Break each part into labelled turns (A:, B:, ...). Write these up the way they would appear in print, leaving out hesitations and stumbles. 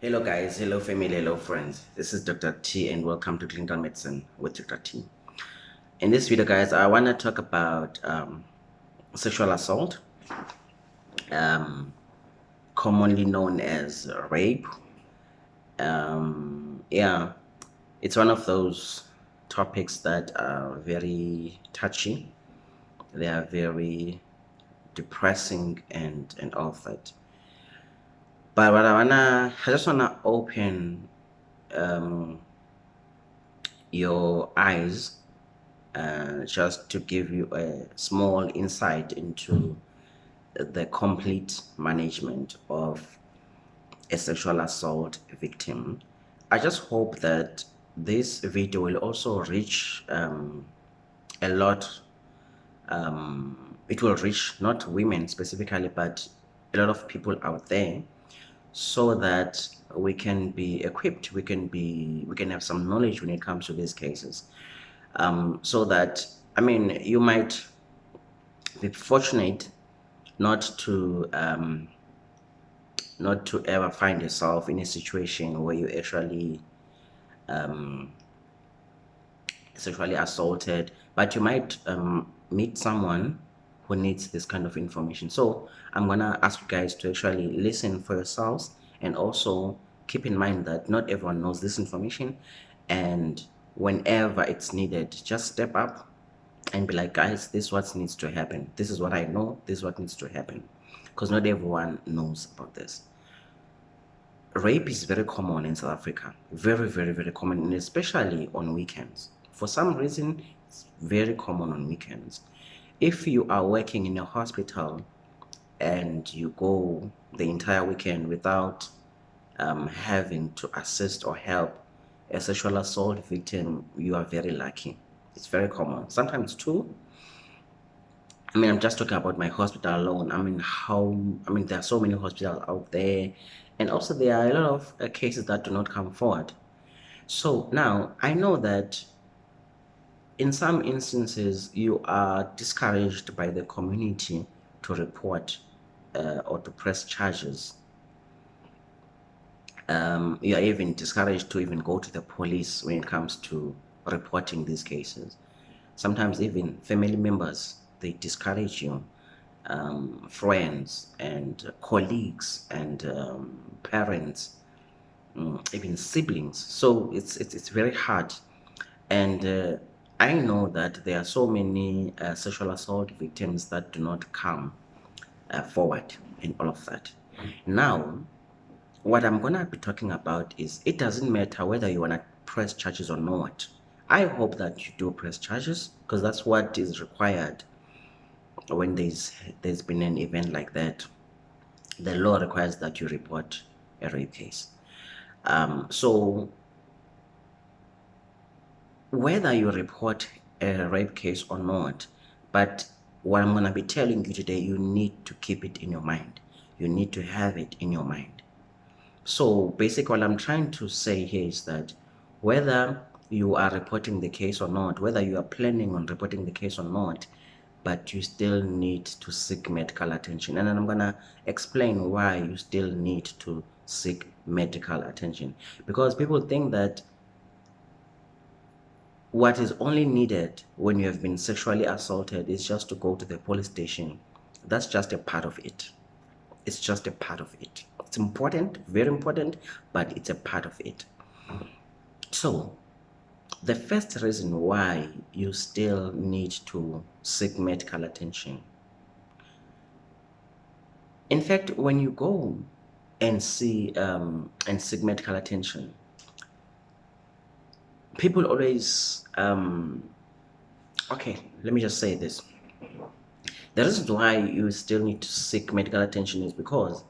A: Hello guys, hello family, hello friends. This is Dr. T and welcome to Clinical Medicine with Dr. T. In this video guys, I want to talk about sexual assault, um, commonly known as rape. Yeah, it's one of those topics that are very touchy. They are very depressing and all of that. But I just wanna open um, your eyes just to give you a small insight into the complete management of a sexual assault victim. I just hope that this video will also reach a lot. It will reach not women specifically, but a lot of people out there, so that we can be equipped, we can have some knowledge when it comes to these cases. So that, I mean, you might be fortunate not to not to ever find yourself in a situation where you actually sexually assaulted, but you might meet someone who needs this kind of information. So I'm gonna ask you guys to actually listen for yourselves, and also keep in mind that not everyone knows this information, and whenever it's needed, just step up and be like, guys, this is what needs to happen. This is what I know. This is what needs to happen, because not everyone knows about this. Rape is very common in South Africa. Very, very, very common, and especially on weekends. For some reason, it's very common on weekends. If you are working in a hospital and you go the entire weekend without having to assist or help a sexual assault victim, you are very lucky. It's very common. Sometimes two. I mean, I'm just talking about my hospital alone. I mean, there are so many hospitals out there, and also there are a lot of cases that do not come forward. So now I know that in some instances you are discouraged by the community to report or to press charges. You are even discouraged to even go to the police when it comes to reporting these cases. Sometimes even family members, they discourage you, friends and colleagues and parents, even siblings. So it's very hard. And I know that there are so many sexual assault victims that do not come forward and all of that. Now, what I'm gonna be talking about is, it doesn't matter whether you wanna press charges or not. I hope that you do press charges, because that's what is required when there's been an event like that. The law requires that you report a rape case. So whether you report a rape case or not, but what I'm gonna be telling you today, you need to keep it in your mind. You need to have it in your mind. So basically what I'm trying to say here is that whether you are reporting the case or not, whether you are planning on reporting the case or not, but you still need to seek medical attention. And then I'm gonna explain why you still need to seek medical attention. Because people think that what is only needed when you have been sexually assaulted is just to go to the police station. That's just a part of it. It's just a part of it. It's important, very important, but it's a part of it. So, the first reason why you still need to seek medical attention. In fact, when you go and seek medical attention, people always okay, let me just say this. The reason why you still need to seek medical attention is because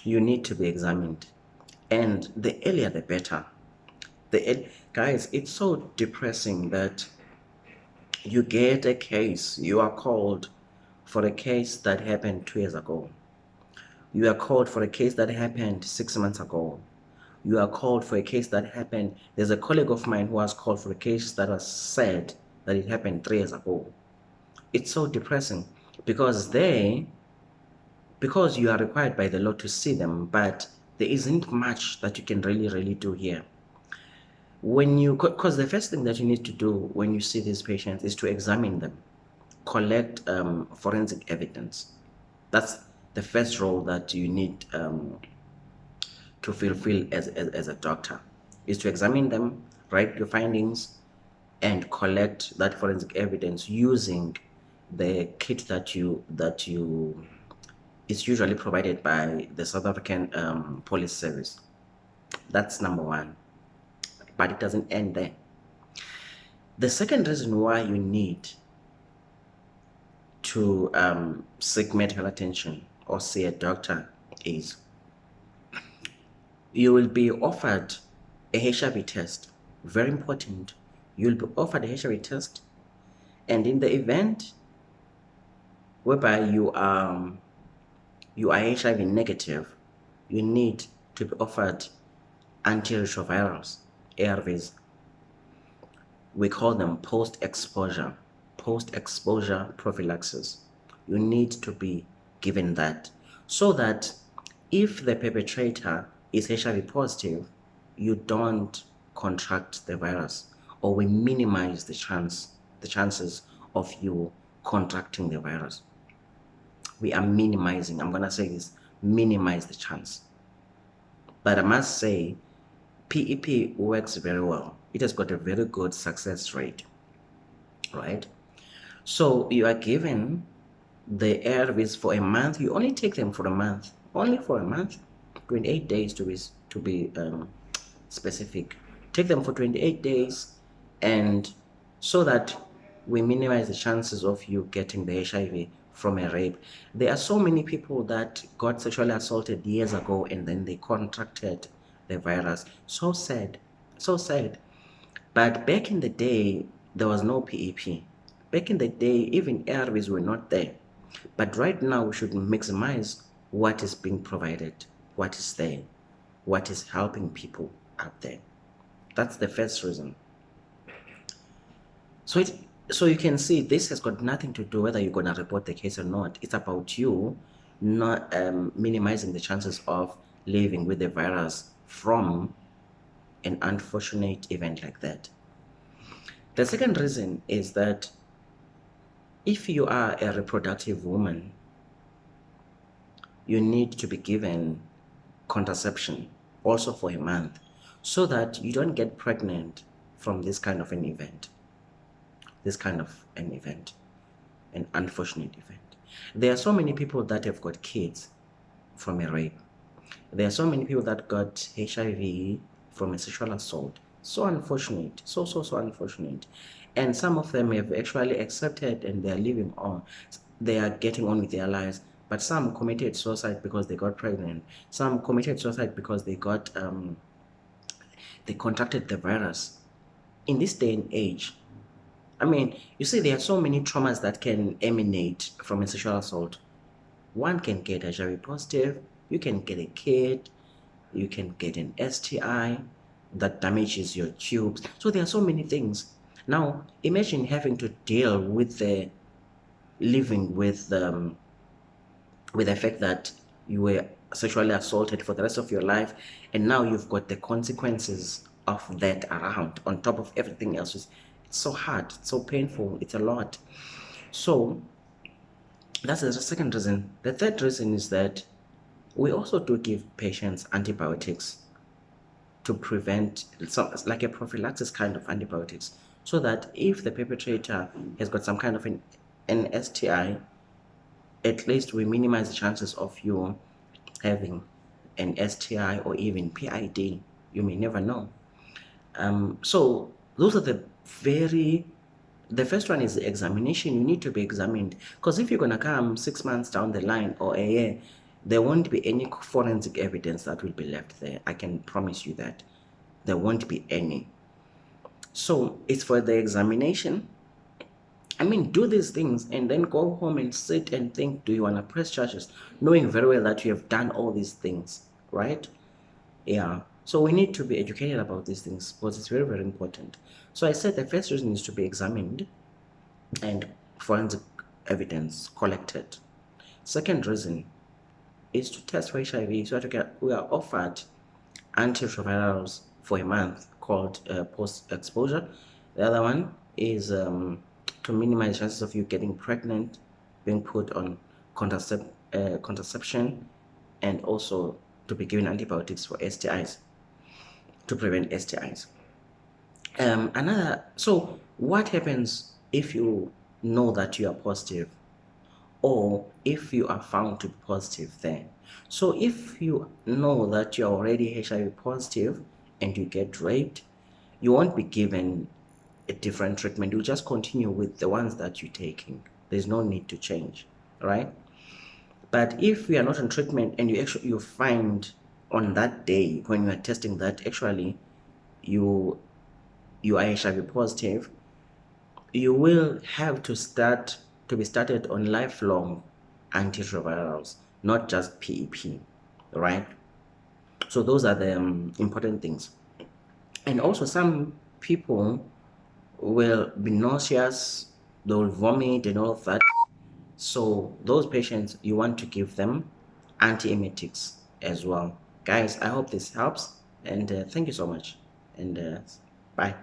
A: you need to be examined, and the earlier the better. Guys, it's so depressing that you get a case, you are called for a case that happened 2 years ago. You are called for a case that happened 6 months ago. You are called for a case that happened. There's a colleague of mine who was called for a case that was said that it happened 3 years ago. It's so depressing because you are required by the law to see them, but there isn't much that you can really do here. When you, because the first thing that you need to do when you see these patients is to examine them, collect forensic evidence. That's the first role that you need to fulfill as a doctor, is to examine them, write your findings, and collect that forensic evidence using the kit that you is usually provided by the South African Police Service. That's number one, but it doesn't end there. The second reason why you need to seek medical attention or see a doctor is you will be offered a HIV test. Very important. You'll be offered a HIV test, and in the event whereby you are HIV negative, you need to be offered antiretrovirals, ARVs. We call them post-exposure prophylaxis. You need to be given that, so that if the perpetrator is HIV positive, you don't contract the virus, or we minimize the chances of you contracting the virus. We are minimizing, I'm gonna say this, minimize the chance. But I must say, PEP works very well. It has got a very good success rate, right? So you are given the ARVs for a month. You only take them for a month, only for a month, 28 days to be specific. Take them for 28 days, and so that we minimize the chances of you getting the HIV from a rape. There are so many people that got sexually assaulted years ago and then they contracted the virus. So sad, so sad. But back in the day, there was no PEP. Back in the day, even ARVs were not there. But right now, we should maximize what is being provided, what is there, what is helping people out there. That's the first reason. So you can see this has got nothing to do whether you're going to report the case or not. It's about you not minimizing the chances of living with the virus from an unfortunate event like that. The second reason is that if you are a reproductive woman, you need to be given contraception also for a month, so that you don't get pregnant from this kind of an event. An unfortunate event. There are so many people that have got kids from a rape. There are so many people that got HIV from a sexual assault. So unfortunate, so unfortunate. And some of them have actually accepted and they are living on. They are getting on with their lives. But some committed suicide because they got pregnant. Some committed suicide because they got they contracted the virus. In this day and age, I mean, you see, there are so many traumas that can emanate from a sexual assault. One can get HIV positive, you can get a kid, you can get an STI that damages your tubes. So there are so many things. Now, imagine having to deal with living with the fact that you were sexually assaulted for the rest of your life, and now you've got the consequences of that around on top of everything else. It's so hard, it's so painful, it's a lot. So that's the second reason. The third reason is that we also do give patients antibiotics to prevent, like a prophylaxis kind of antibiotics, so that if the perpetrator has got some kind of an STI, at least we minimize the chances of you having an STI or even PID. You may never know. So those are the first one is the examination. You need to be examined, because if you're going to come 6 months down the line or a year, there won't be any forensic evidence that will be left there. I can promise you that. There won't be any. So it's for the examination. I mean, do these things and then go home and sit and think, do you want to press charges? Knowing very well that you have done all these things, right? Yeah. So we need to be educated about these things, because it's very, very important. So I said the first reason is to be examined and forensic evidence collected. Second reason is to test for HIV. So we are offered antiretrovirals for a month called post-exposure. The other one is to minimize chances of you getting pregnant, being put on contraception, and also to be given antibiotics for STIs, to prevent STIs. So what happens if you know that you are positive, or if you are found to be positive then? So if you know that you're already HIV positive and you get raped, you won't be given a different treatment. You'll just continue with the ones that you're taking. There's no need to change, right? But if you are not on treatment and you find on that day when you are testing that actually you are HIV positive, you will have to be started on lifelong antiretrovirals, not just PEP, right? So those are the important things. And also some people will be nauseous, they'll vomit and all of that. So those patients, you want to give them antiemetics as well. Guys, I hope this helps, and thank you so much, and bye.